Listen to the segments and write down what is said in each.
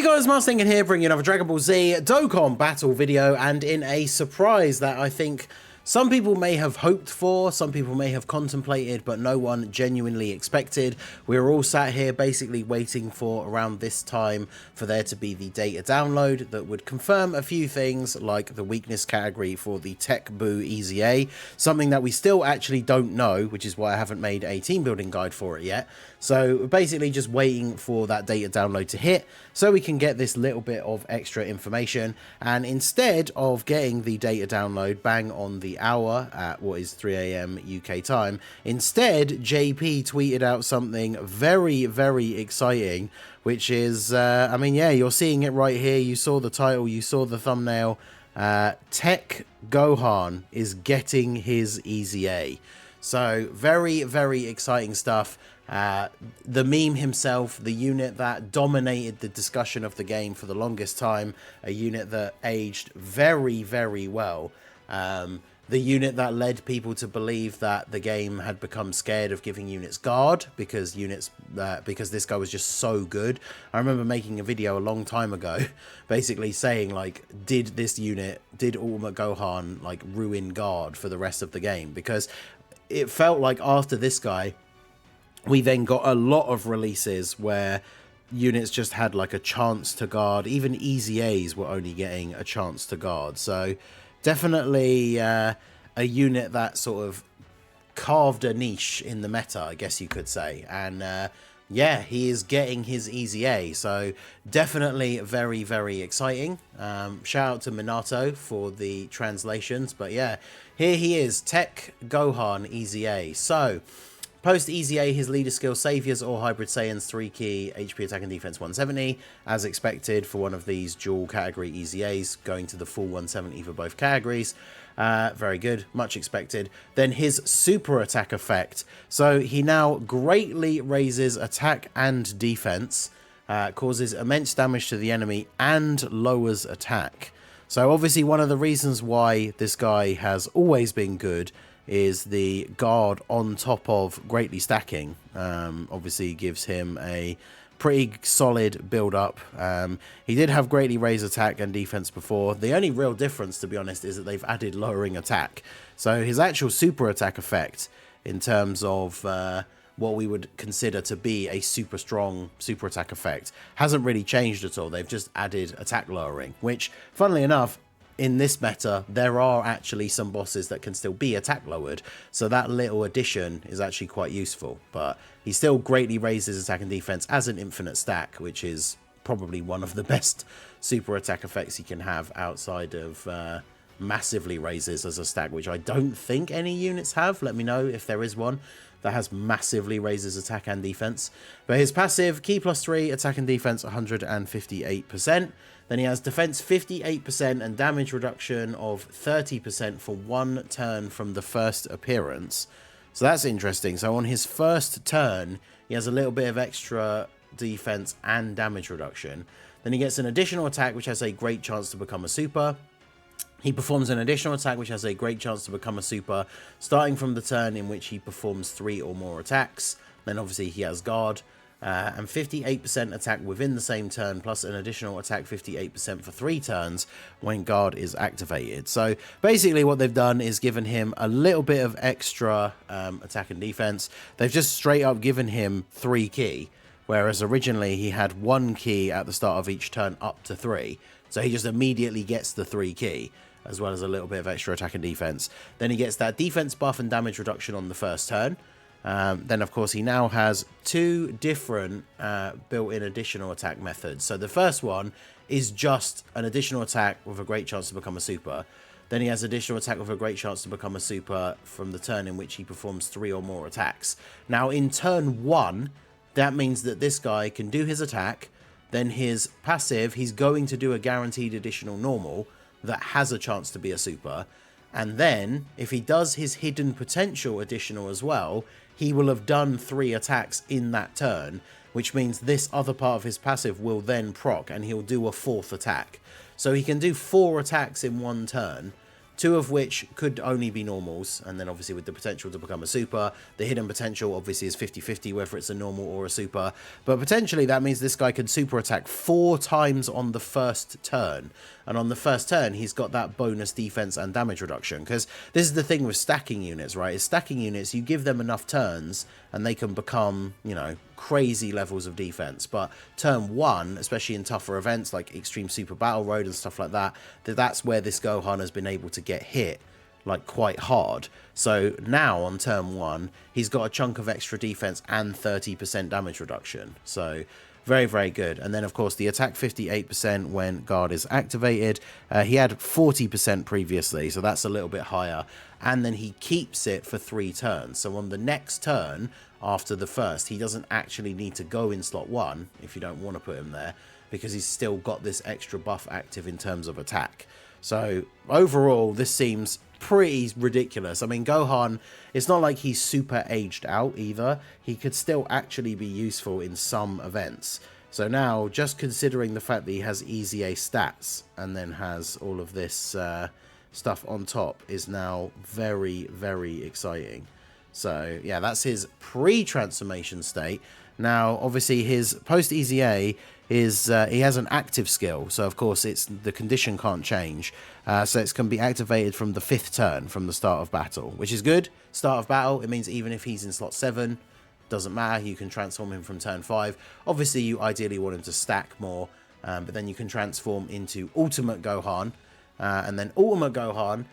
Guys, Mars Thinking here, bringing another Dragon Ball Z Dokkan battle video, and in a surprise that I think some people may have hoped for, some people may have contemplated, but no one genuinely expected. We were all sat here basically waiting for around this time for there to be the data download that would confirm a few things like the weakness category for the TEQ GOHAN EZA, something that we still actually don't know, which is why I haven't made a team building guide for it yet. So basically just waiting for that data download to hit so we can get this little bit of extra information. And instead of getting the data download bang on the hour at what is 3 AM UK time, instead JP tweeted out something very, very exciting, which is, I mean, yeah, you're seeing it right here. You saw the title, you saw the thumbnail. TEQ GOHAN is getting his EZA. So very, very exciting stuff. The meme himself, the unit that dominated the discussion of the game for the longest time, a unit that aged very, very well. The unit that led people to believe that the game had become scared of giving units guard because this guy was just so good. I remember making a video a long time ago basically saying, like, did Ultimate Gohan like ruin guard for the rest of the game? Because it felt like after this guy we then got a lot of releases where units just had like a chance to guard. Even EZAs were only getting a chance to guard. So definitely a unit that sort of carved a niche in the meta, I guess you could say. And yeah, he is getting his EZA. So definitely very, very exciting. Shout out to Minato for the translations. But yeah, here he is, TEQ GOHAN EZA. So post EZA, his leader skill, Saviors or Hybrid Saiyans, 3 key, HP attack and defense 170, as expected for one of these dual category EZAs, going to the full 170 for both categories. Very good, much expected. Then his super attack effect. So he now greatly raises attack and defense, causes immense damage to the enemy, and lowers attack. So obviously one of the reasons why this guy has always been good is the guard on top of greatly stacking. Obviously gives him a pretty solid build up. He did have greatly raised attack and defense before. The only real difference, to be honest, is that they've added lowering attack. So his actual super attack effect in terms of what we would consider to be a super strong super attack effect hasn't really changed at all. They've just added attack lowering, which funnily enough, in this meta, there are actually some bosses that can still be attack lowered. So that little addition is actually quite useful. But he still greatly raises attack and defense as an infinite stack, which is probably one of the best super attack effects you can have outside of massively raises as a stack, which I don't think any units have. Let me know if there is one that has massively raises attack and defense. But his passive, key +3, attack and defense 158%. Then he has defense 58% and damage reduction of 30% for 1 turn from the first appearance. So that's interesting. So on his first turn, he has a little bit of extra defense and damage reduction. Then he gets an additional attack, which has a great chance to become a super. He performs an additional attack, which has a great chance to become a super, starting from the turn in which he performs 3 or more attacks. Then obviously he has guard. And 58% attack within the same turn, plus an additional attack 58% for 3 turns when guard is activated. So basically what they've done is given him a little bit of extra attack and defense. They've just straight up given him 3 key, whereas originally he had 1 key at the start of each turn up to 3. So he just immediately gets the 3 key, as well as a little bit of extra attack and defense. Then he gets that defense buff and damage reduction on the first turn. Then, of course, he now has 2 different built-in additional attack methods. So the first one is just an additional attack with a great chance to become a super. Then he has additional attack with a great chance to become a super from the turn in which he performs 3 or more attacks. Now, in turn 1, that means that this guy can do his attack. Then his passive, he's going to do a guaranteed additional normal that has a chance to be a super. And then, if he does his hidden potential additional as well, he will have done 3 attacks in that turn, which means this other part of his passive will then proc, and he'll do a 4th attack. So he can do 4 attacks in 1 turn, 2 of which could only be normals, and then obviously with the potential to become a super. The hidden potential obviously is 50-50 whether it's a normal or a super, but potentially that means this guy can super attack 4 times on the first turn, and on the first turn he's got that bonus defense and damage reduction, because this is the thing with stacking units, right? Is stacking units, you give them enough turns and they can become, you know, crazy levels of defense, but turn 1, especially in tougher events like Extreme Super Battle Road and stuff like that, that's where this Gohan has been able to get hit like quite hard. So now on turn 1 he's got a chunk of extra defense and 30% damage reduction, so very, very good. And then of course the attack 58% when guard is activated. He had 40% previously, so that's a little bit higher, and then he keeps it for 3 turns. So on the next turn after the first, he doesn't actually need to go in slot 1 if you don't want to put him there, because he's still got this extra buff active in terms of attack. So overall this seems pretty ridiculous. I mean, Gohan, it's not like he's super aged out either. He could still actually be useful in some events. So now, just considering the fact that he has EZA stats and then has all of this stuff on top is now very, very exciting. So yeah, that's his pre-transformation state. Now, obviously, his post-EZA is he has an active skill, so of course it's the condition can't change, so it can be activated from the 5th turn from the start of battle, which is good. Start of battle, it means even if he's in slot 7, doesn't matter, you can transform him from turn 5. Obviously you ideally want him to stack more, but then you can transform into Ultimate Gohan, and then Ultimate Gohan,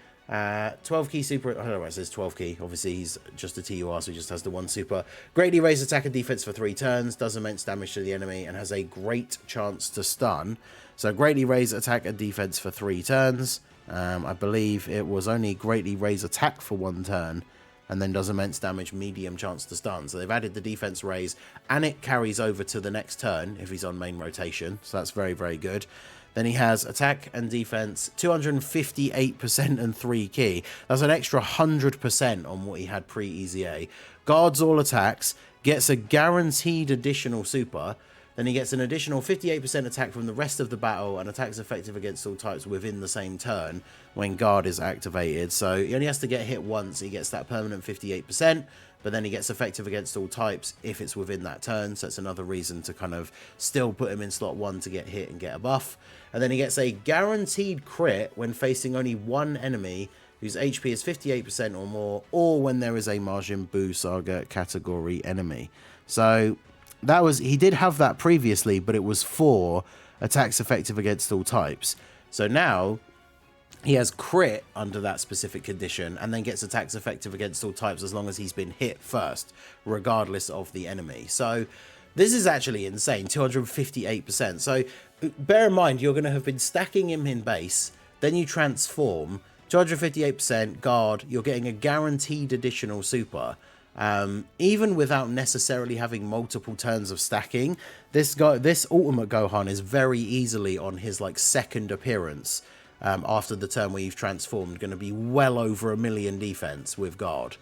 12 key super, I don't know why it says 12 key, obviously he's just a TUR, so he just has the 1 super. Greatly raised attack and defense for 3 turns, does immense damage to the enemy, and has a great chance to stun. So greatly raised attack and defense for 3 turns. I believe it was only greatly raised attack for 1 turn, and then does immense damage, medium chance to stun. So they've added the defense raise, and it carries over to the next turn if he's on main rotation, so that's very, very good. Then he has attack and defense, 258% and 3 key. That's an extra 100% on what he had pre-EZA. Guards all attacks, gets a guaranteed additional super. Then he gets an additional 58% attack from the rest of the battle, and attacks effective against all types within the same turn when guard is activated. So he only has to get hit once, he gets that permanent 58%. But then he gets effective against all types if it's within that turn, so it's another reason to kind of still put him in slot 1 to get hit and get a buff. And then he gets a guaranteed crit when facing only 1 enemy whose HP is 58% or more, or when there is a Majin Buu Saga category enemy. So that was, he did have that previously, but it was for attacks effective against all types. So now he has crit under that specific condition, and then gets attacks effective against all types as long as he's been hit first, regardless of the enemy. So this is actually insane, 258%. So bear in mind, you're going to have been stacking him in base, then you transform, 258% guard, you're getting a guaranteed additional super. Even without necessarily having multiple turns of stacking, this Ultimate Gohan is very easily on his like 2nd appearance. After the turn where you've transformed, going to be well over 1 million defense with guard,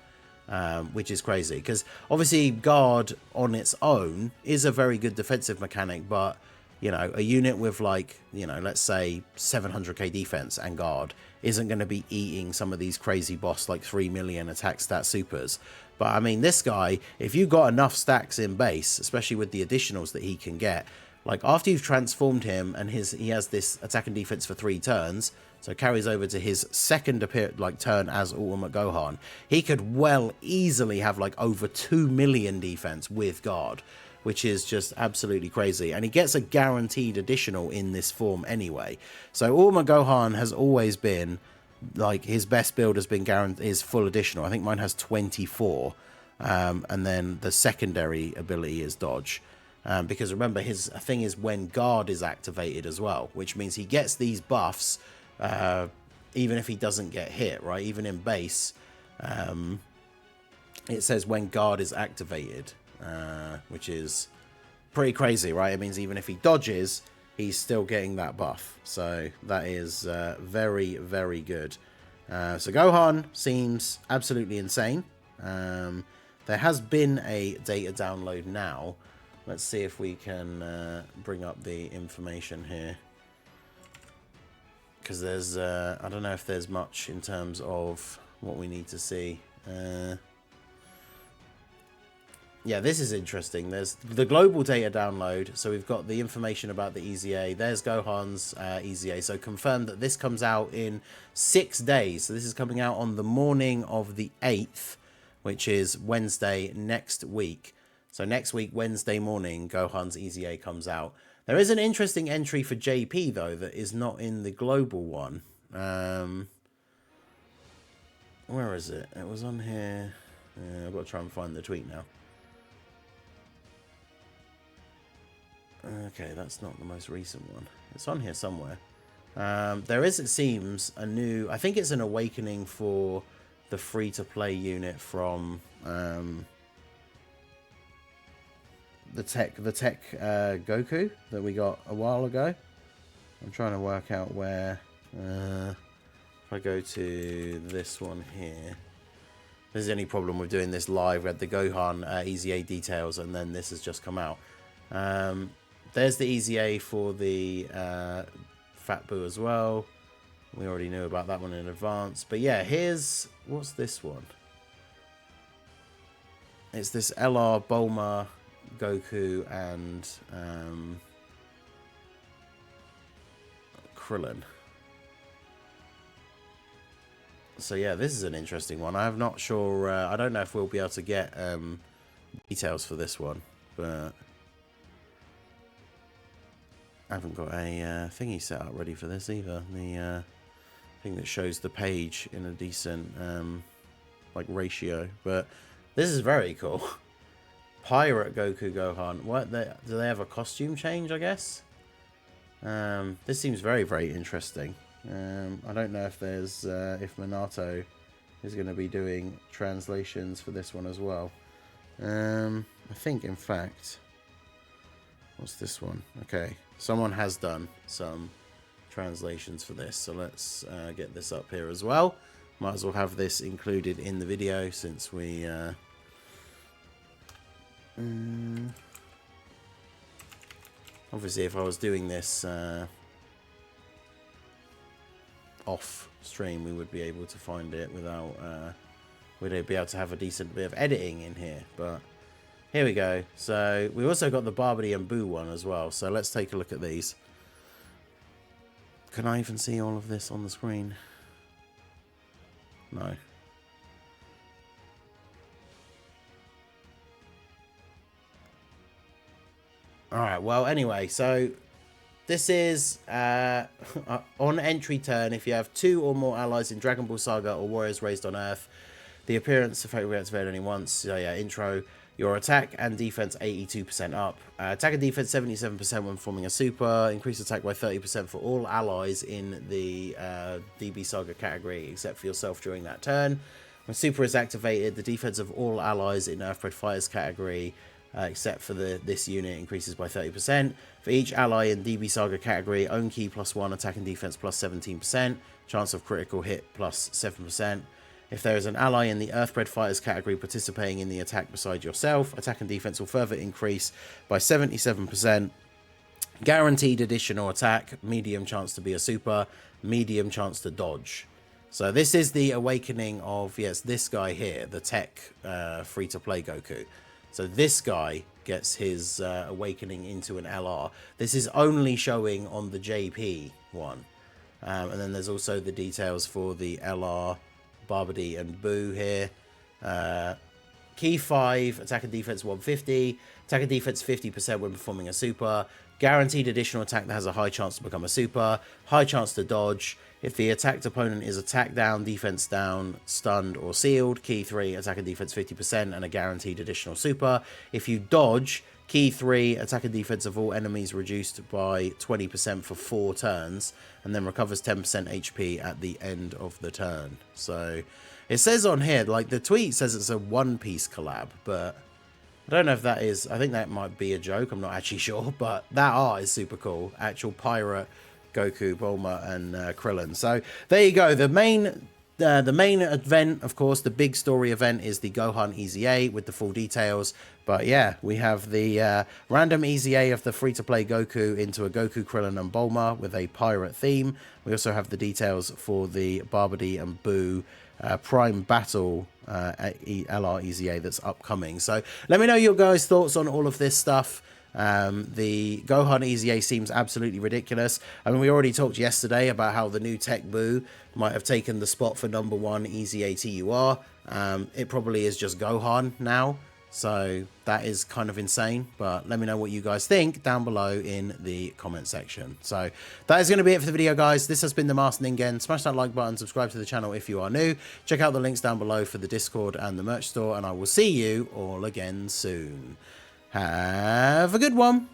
which is crazy, because obviously guard on its own is a very good defensive mechanic, but you know, a unit with like, you know, let's say 700k defense and guard isn't going to be eating some of these crazy boss like 3 million attack stat supers. But I mean, this guy, if you got enough stacks in base, especially with the additionals that he can get, like after you've transformed him and he has this attack and defense for 3 turns, so carries over to his 2nd turn as Ultimate Gohan, he could well easily have like over 2 million defense with guard, which is just absolutely crazy. And he gets a guaranteed additional in this form anyway. So Ultimate Gohan has always been like, his best build has been guaranteed his full additional. I think mine has 24, and then the secondary ability is dodge. Because remember, his thing is when guard is activated as well, which means he gets these buffs even if he doesn't get hit, right? Even in base, it says when guard is activated, which is pretty crazy, right? It means even if he dodges, he's still getting that buff. So that is very, very good. So Gohan seems absolutely insane. There has been a data download now. Let's see if we can bring up the information here. because there's I don't know if there's much in terms of what we need to see. Yeah, this is interesting. There's the global data download. So we've got the information about the EZA. There's Gohan's EZA. So confirmed that this comes out in 6 days. So this is coming out on the morning of the 8th, which is Wednesday next week. So next week, Wednesday morning, Gohan's EZA comes out. There is an interesting entry for JP, though, that is not in the global one. Where is it? It was on here. I've got to try and find the tweet now. Okay, that's not the most recent one. It's on here somewhere. There is, it seems, a new... I think it's an awakening for the free-to-play unit from the TEQ GOKU that we got a while ago. I'm trying to work out where... if I go to this one here... If there's any problem with doing this live, we had the Gohan EZA Details, and then this has just come out. There's the EZA for the Fat Boo as well. We already knew about that one in advance. But yeah, here's... What's this one? It's this LR, Bulma, Goku, and Krillin. So yeah, this is an interesting one. I'm not sure... I don't know if we'll be able to get details for this one. But... I haven't got a thingy set up ready for this either. The thing that shows the page in a decent like ratio. But this is very cool. Pirate Goku Gohan. What? Do they have a costume change? I guess. This seems very, very interesting. I don't know if there's if Minato is going to be doing translations for this one as well. I think, in fact. What's this one? Okay. Someone has done some translations for this, so let's get this up here as well. Might as well have this included in the video since we obviously if I was doing this off stream, we would be able to find it without we'd be able to have a decent bit of editing in here, but here we go. So we also got the Barbie and Boo one as well. So let's take a look at these. Can I even see all of this on the screen? No. Alright, well anyway, so this is on entry turn, if you have 2 or more allies in Dragon Ball Saga or Warriors Raised on Earth, the appearance effectively activated only once. So yeah, intro. Your attack and defense 82% up. Attack and defense 77% when forming a super. Increase attack by 30% for all allies in the DB Saga category except for yourself during that turn. When super is activated, the defense of all allies in Earthbred Fighters category except for this unit increases by 30%. For each ally in DB Saga category, own key +1, attack and defense +17%. Chance of critical hit +7%. If there is an ally in the Earthbred Fighters category participating in the attack beside yourself, attack and defense will further increase by 77%. Guaranteed additional attack, medium chance to be a super, medium chance to dodge. So this is the awakening of, yes, this guy here, the TEQ free-to-play Goku. So this guy gets his awakening into an LR. This is only showing on the JP one. And then there's also the details for the LR, Barbie and Boo here. Key 5, attack and defense 150, attack and defense 50% when performing a super, guaranteed additional attack that has a high chance to become a super, high chance to dodge. If the attacked opponent is attack down, defense down, stunned or sealed, key 3, attack and defense 50% and a guaranteed additional super. If you dodge, key 3, attack and defense of all enemies reduced by 20% for 4 turns, and then recovers 10% HP at the end of the turn. So it says on here, like the tweet says it's a One Piece collab, but I don't know if that is, I think that might be a joke, I'm not actually sure, but that art is super cool. Actual pirate Goku, Bulma, and Krillin. So there you go. The main The main event, of course, the big story event is the Gohan EZA with the full details. But yeah, we have the random EZA of the free-to-play Goku into a Goku, Krillin and Bulma with a pirate theme. We also have the details for the Babidi and Boo Prime Battle LR EZA that's upcoming. So let me know your guys' thoughts on all of this stuff. The Gohan EZA seems absolutely ridiculous. I mean, we already talked yesterday about how the new TEQ Boo might have taken the spot for #1 EZA TUR. It probably is just Gohan now, so that is kind of insane. But let me know what you guys think down below in the comment section. So that is going to be it for the video, guys. This has been the Masked Ningen. Smash that like button, subscribe to the channel if you are new. Check out the links down below for the Discord and the merch store, and I will see you all again soon. Have a good one.